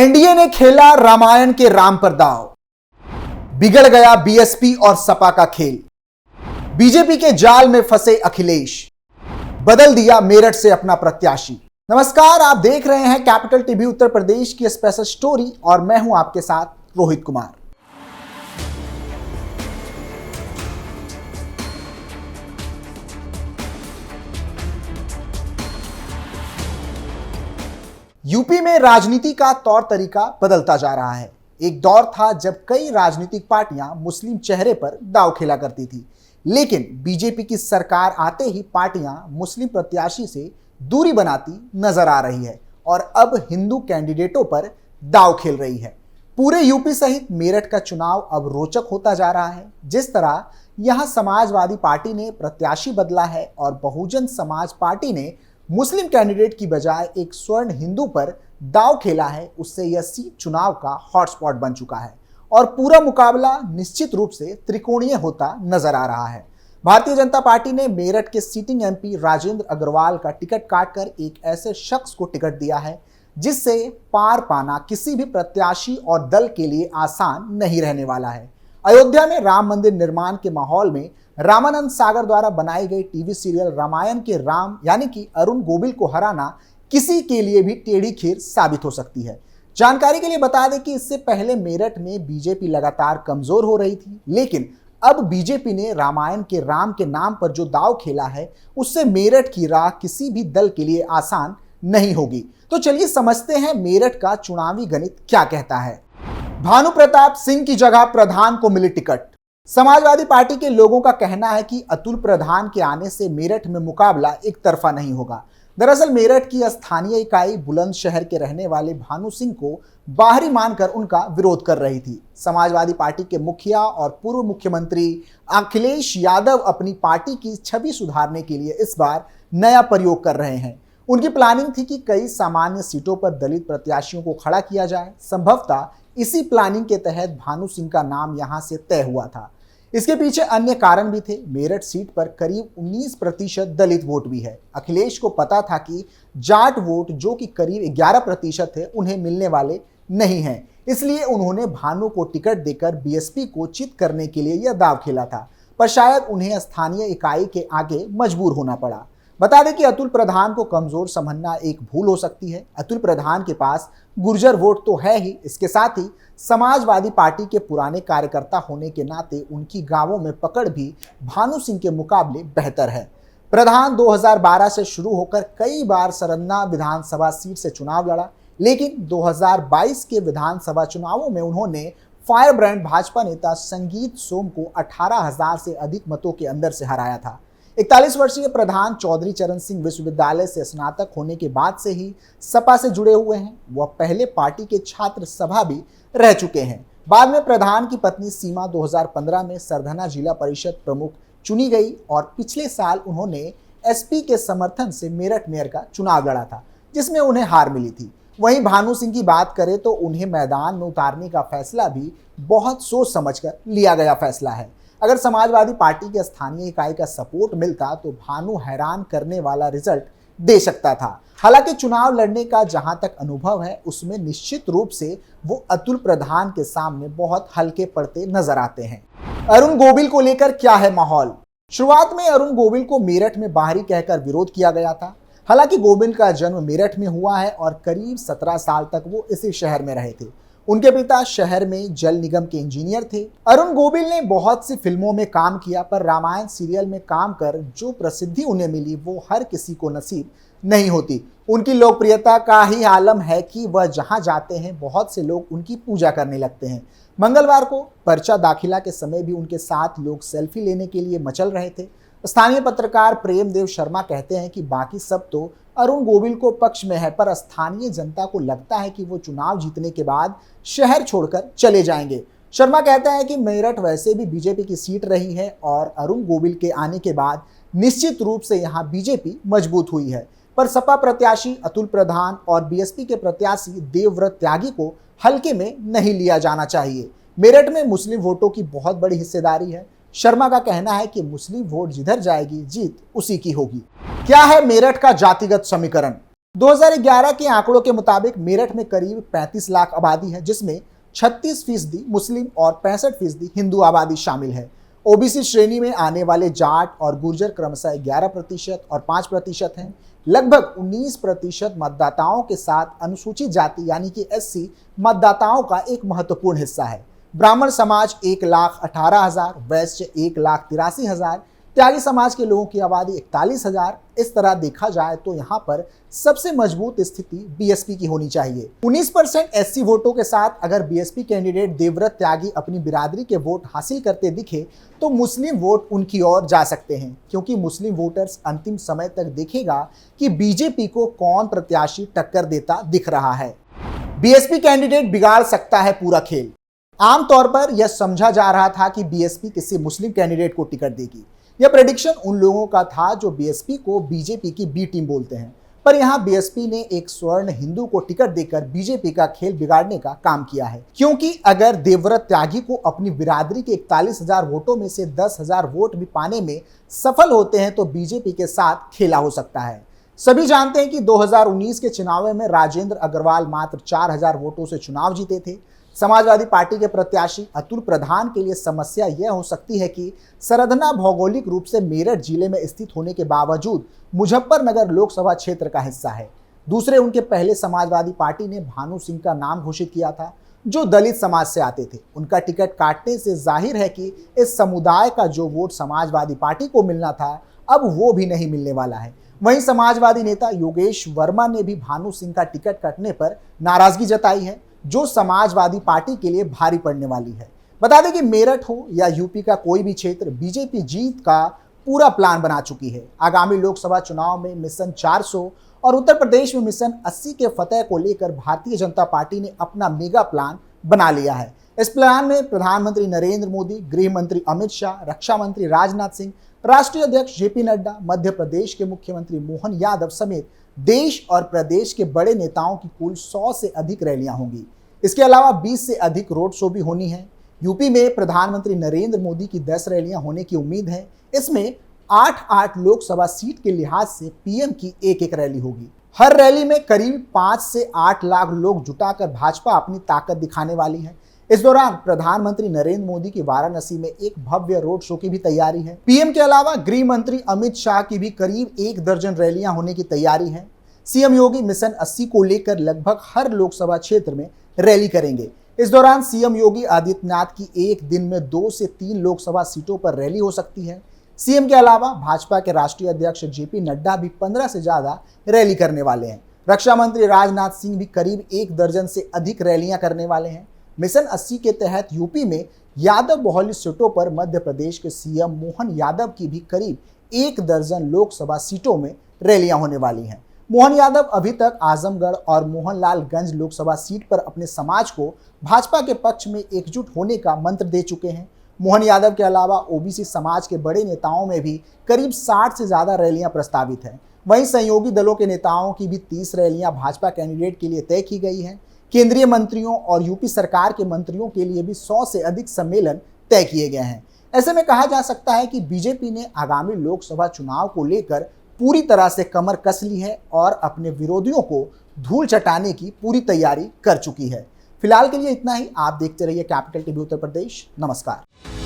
NDA ने खेला रामायण के राम पर दांव, बिगड़ गया बीएसपी और सपा का खेल। बीजेपी के जाल में फंसे अखिलेश, बदल दिया मेरठ से अपना प्रत्याशी। नमस्कार, आप देख रहे हैं कैपिटल टीवी उत्तर प्रदेश की स्पेशल स्टोरी और मैं हूं आपके साथ रोहित कुमार। यूपी में राजनीति का तौर तरीका बदलता जा रहा है। एक दौर था जब कई राजनीतिक पार्टियां मुस्लिम चेहरे पर दांव खेला करती थी, लेकिन बीजेपी की सरकार आते ही पार्टियां मुस्लिम प्रत्याशी से दूरी बनाती नजर आ रही है और अब हिंदू कैंडिडेटों पर दांव खेल रही है। पूरे यूपी सहित मेरठ का चुनाव अब रोचक होता जा रहा है। जिस तरह यहां समाजवादी पार्टी ने प्रत्याशी बदला है और बहुजन समाज पार्टी ने मुस्लिम कैंडिडेट की बजाय एक स्वर्ण हिंदू पर दांव खेला है, उससे यह सीट चुनाव का हॉटस्पॉट बन चुका है और पूरा मुकाबला निश्चित रूप से त्रिकोणीय होता नजर आ रहा है। भारतीय जनता पार्टी ने मेरठ के सिटिंग एमपी राजेंद्र अग्रवाल का टिकट काटकर एक ऐसे शख्स को टिकट दिया है जिससे पार पाना किसी भी प्रत्याशी और दल के लिए आसान नहीं रहने वाला है। अयोध्या में राम मंदिर निर्माण के माहौल में रामानंद सागर द्वारा बनाई गई टीवी सीरियल रामायण के राम यानी कि अरुण गोविल को हराना किसी के लिए भी टेढ़ी खीर साबित हो सकती है। जानकारी के लिए बता दें कि इससे पहले मेरठ में बीजेपी लगातार कमजोर हो रही थी, लेकिन अब बीजेपी ने रामायण के राम के नाम पर जो दांव खेला है उससे मेरठ की राह किसी भी दल के लिए आसान नहीं होगी। तो चलिए समझते हैं मेरठ का चुनावी गणित क्या कहता है। भानु प्रताप सिंह की जगह प्रधान को मिली टिकट। समाजवादी पार्टी के लोगों का कहना है कि अतुल प्रधान के आने से मेरठ में मुकाबला एक तरफा नहीं होगा। दरअसल मेरठ की स्थानीय इकाई बुलंदशहर के रहने वाले भानु सिंह को बाहरी मानकर उनका विरोध कर रही थी। समाजवादी पार्टी के मुखिया और पूर्व मुख्यमंत्री अखिलेश यादव अपनी पार्टी की छवि सुधारने के लिए इस बार नया प्रयोग कर रहे हैं। उनकी प्लानिंग थी कि कई सामान्य सीटों पर दलित प्रत्याशियों को खड़ा किया जाए। संभवतः इसी प्लानिंग के तहत भानु सिंह का नाम यहां से तय हुआ था। इसके पीछे अन्य कारण भी थे। मेरठ सीट पर करीब 19% दलित वोट भी है। अखिलेश को पता था कि जाट वोट जो कि करीब 11% है उन्हें मिलने वाले नहीं हैं, इसलिए उन्होंने भानु को टिकट देकर बीएसपी को चित करने के लिए यह दांव खेला था, पर शायद उन्हें स्थानीय इकाई के आगे मजबूर होना पड़ा। बता दें कि अतुल प्रधान को कमजोर समझना एक भूल हो सकती है। अतुल प्रधान के पास गुर्जर वोट तो है ही, इसके साथ ही समाजवादी पार्टी के पुराने कार्यकर्ता होने के नाते उनकी गांवों में पकड़ भी भानु सिंह के मुकाबले बेहतर है। प्रधान 2012 से शुरू होकर कई बार सरन्ना विधानसभा सीट से चुनाव लड़ा, लेकिन 2022 के विधानसभा चुनावों में उन्होंने फायर ब्रांड भाजपा नेता संगीत सोम को 18,000 से अधिक मतों के अंदर से हराया था। 41 वर्षीय प्रधान चौधरी चरण सिंह विश्वविद्यालय से स्नातक होने के बाद से ही सपा से जुड़े हुए हैं। वह पहले पार्टी के छात्र सभा भी रह चुके हैं। बाद में प्रधान की पत्नी सीमा 2015 में सरधना जिला परिषद प्रमुख चुनी गई और पिछले साल उन्होंने एसपी के समर्थन से मेरठ मेयर का चुनाव लड़ा था, जिसमें उन्हें हार मिली थी। वहीं भानु सिंह की बात करें तो उन्हें मैदान में उतारने का फैसला भी बहुत सोच समझकर लिया गया फैसला है। अगर समाजवादी पार्टी के स्थानीय इकाई का सपोर्ट मिलता तो भानु हैरान करने वाला रिजल्ट दे सकता था। हालांकि चुनाव लड़ने का जहां तक अनुभव है उसमें निश्चित रूप से वो अतुल प्रधान के सामने बहुत हल्के पड़ते नजर आते हैं। अरुण गोविल को लेकर क्या है माहौल? शुरुआत में अरुण गोविल को मेरठ में बाहरी कहकर विरोध किया गया था। हालांकि गोविल का जन्म मेरठ में हुआ है और करीब 17 साल तक वो इसी शहर में रहे थे। उनके पिता शहर में जल निगम के इंजीनियर थे। अरुण गोविल ने बहुत सी फिल्मों में काम किया, पर रामायण सीरियल में काम कर जो प्रसिद्धि उन्हें मिली वो हर किसी को नसीब नहीं होती। उनकी लोकप्रियता का ही आलम है कि वह जहां जाते हैं बहुत से लोग उनकी पूजा करने लगते हैं। मंगलवार को पर्चा दाखिला के समय भी उनके साथ लोग सेल्फी लेने के लिए मचल रहे थे। स्थानीय पत्रकार प्रेमदेव शर्मा कहते हैं कि बाकी सब तो अरुण गोविल को पक्ष में है, पर स्थानीय जनता को लगता है कि वो चुनाव जीतने के बाद शहर छोड़कर चले जाएंगे। शर्मा कहता है कि मेरठ वैसे भी बीजेपी की सीट रही है और अरुण गोविल के आने के बाद निश्चित रूप से यहां बीजेपी मजबूत हुई है, पर सपा प्रत्याशी अतुल प्रधान और बीएसपी के प्रत्याशी देवव्रत त्यागी को हल्के में नहीं लिया जाना चाहिए। मेरठ में मुस्लिम वोटों की बहुत बड़ी हिस्सेदारी है। शर्मा का कहना है कि मुस्लिम वोट जिधर जाएगी जीत उसी की होगी। क्या है मेरठ का जातिगत समीकरण? 2011 के आंकड़ों के मुताबिक मेरठ में करीब 35 लाख आबादी है, जिसमें 36% मुस्लिम और 65% हिंदू आबादी शामिल है। ओबीसी श्रेणी में आने वाले जाट और गुर्जर क्रमशः 11% और 5% हैं। लगभग 19% मतदाताओं के साथ अनुसूचित जाति यानी कि एससी मतदाताओं का एक महत्वपूर्ण हिस्सा है। ब्राह्मण समाज 1,18,000, वैश्य 1,83,000, त्यागी समाज के लोगों की आबादी 41,000। इस तरह देखा जाए तो यहाँ पर सबसे मजबूत स्थिति बीएसपी की होनी चाहिए। 19% एससी वोटों के साथ अगर बीएसपी कैंडिडेट देवव्रत त्यागी अपनी बिरादरी के वोट हासिल करते दिखे तो मुस्लिम वोट उनकी ओर जा सकते हैं, क्योंकि मुस्लिम वोटर्स अंतिम समय तक देखेगा कि बीजेपी को कौन प्रत्याशी टक्कर देता दिख रहा है। बीएसपी कैंडिडेट बिगाड़ सकता है पूरा खेल। आमतौर पर यह समझा जा रहा था कि बीएसपी किसी मुस्लिम कैंडिडेट को टिकट देगी। यह प्रेडिक्शन उन लोगों का था जो बीएसपी को बीजेपी की बी टीम बोलते हैं, पर यहां बीएसपी ने एक स्वर्ण हिंदू को टिकट देकर बीजेपी का खेल बिगाड़ने का काम किया है। क्योंकि अगर देवव्रत त्यागी को अपनी बिरादरी के 41,000 वोटों में से 10,000 वोट भी पाने में सफल होते हैं तो बीजेपी के साथ खेला हो सकता है। सभी जानते हैं कि 2019 के चुनाव में राजेंद्र अग्रवाल मात्र 4,000 वोटों से चुनाव जीते थे। समाजवादी पार्टी के प्रत्याशी अतुल प्रधान के लिए समस्या यह हो सकती है कि सरधना भौगोलिक रूप से मेरठ जिले में स्थित होने के बावजूद मुजफ्फरनगर लोकसभा क्षेत्र का हिस्सा है। दूसरे, उनके पहले समाजवादी पार्टी ने भानु सिंह का नाम घोषित किया था, जो दलित समाज से आते थे। उनका टिकट काटने से जाहिर है कि इस समुदाय का जो वोट समाजवादी पार्टी को मिलना था, अब वो भी नहीं मिलने वाला है। वहीं समाजवादी नेता योगेश वर्मा ने भी भानु सिंह का टिकट कटने पर नाराजगी जताई है, जो समाजवादी पार्टी के लिए भारी पड़ने वाली है। बता दें कि मेरठ हो या यूपी का कोई भी क्षेत्र, बीजेपी जीत का पूरा प्लान बना चुकी है। आगामी लोकसभा चुनाव में मिशन 400 और उत्तर प्रदेश में मिशन 80 के फतह को लेकर भारतीय जनता पार्टी ने अपना मेगा प्लान बना लिया है। इस प्लान में प्रधानमंत्री नरेंद्र मोदी, गृह मंत्री अमित शाह, रक्षा मंत्री राजनाथ सिंह, राष्ट्रीय अध्यक्ष जेपी नड्डा, मध्य प्रदेश के मुख्यमंत्री मोहन यादव समेत देश और प्रदेश के बड़े नेताओं की कुल 100 से अधिक रैलियां होंगी। इसके अलावा 20 से अधिक रोड शो भी होनी है। यूपी में प्रधानमंत्री नरेंद्र मोदी की 10 रैलियां होने की उम्मीद है। इसमें 8-8 लोकसभा सीट के लिहाज से पीएम की एक रैली होगी। हर रैली में करीब 5 से 8 लाख लोग जुटाकर भाजपा अपनी ताकत दिखाने वाली है। इस दौरान प्रधानमंत्री नरेंद्र मोदी की वाराणसी में एक भव्य रोड शो की भी तैयारी है। पीएम के अलावा गृह मंत्री अमित शाह की भी करीब 1 दर्जन रैलियां होने की तैयारी है। सीएम योगी मिशन 80 को लेकर लगभग हर लोकसभा क्षेत्र में रैली करेंगे। इस दौरान सीएम योगी आदित्यनाथ की एक दिन में 2 से 3 लोकसभा सीटों पर रैली हो सकती है। सीएम के अलावा भाजपा के राष्ट्रीय अध्यक्ष जेपी नड्डा भी 15 से ज्यादा रैली करने वाले हैं। रक्षा मंत्री राजनाथ सिंह भी करीब 1 दर्जन से अधिक रैलियां करने वाले हैं। मिशन 80 के तहत यूपी में यादव बहुल सीटों पर मध्य प्रदेश के सीएम मोहन यादव की भी करीब 1 दर्जन लोकसभा सीटों में रैलियां होने वाली हैं। मोहन यादव अभी तक आजमगढ़ और मोहनलालगंज लोकसभा सीट पर अपने समाज को भाजपा के पक्ष में एकजुट होने का मंत्र दे चुके हैं। मोहन यादव के अलावा ओबीसी समाज के बड़े नेताओं में भी करीब 60 से ज्यादा रैलियां प्रस्तावित हैं। वहीं सहयोगी दलों के नेताओं की भी 30 रैलियां भाजपा कैंडिडेट के लिए तय की गई हैं। केंद्रीय मंत्रियों और यूपी सरकार के मंत्रियों के लिए भी 100 से अधिक सम्मेलन तय किए गए हैं। ऐसे में कहा जा सकता है कि बीजेपी ने आगामी लोकसभा चुनाव को लेकर पूरी तरह से कमर कस ली है और अपने विरोधियों को धूल चटाने की पूरी तैयारी कर चुकी है। फिलहाल के लिए इतना ही। आप देखते रहिए कैपिटल टीवी उत्तर प्रदेश। नमस्कार।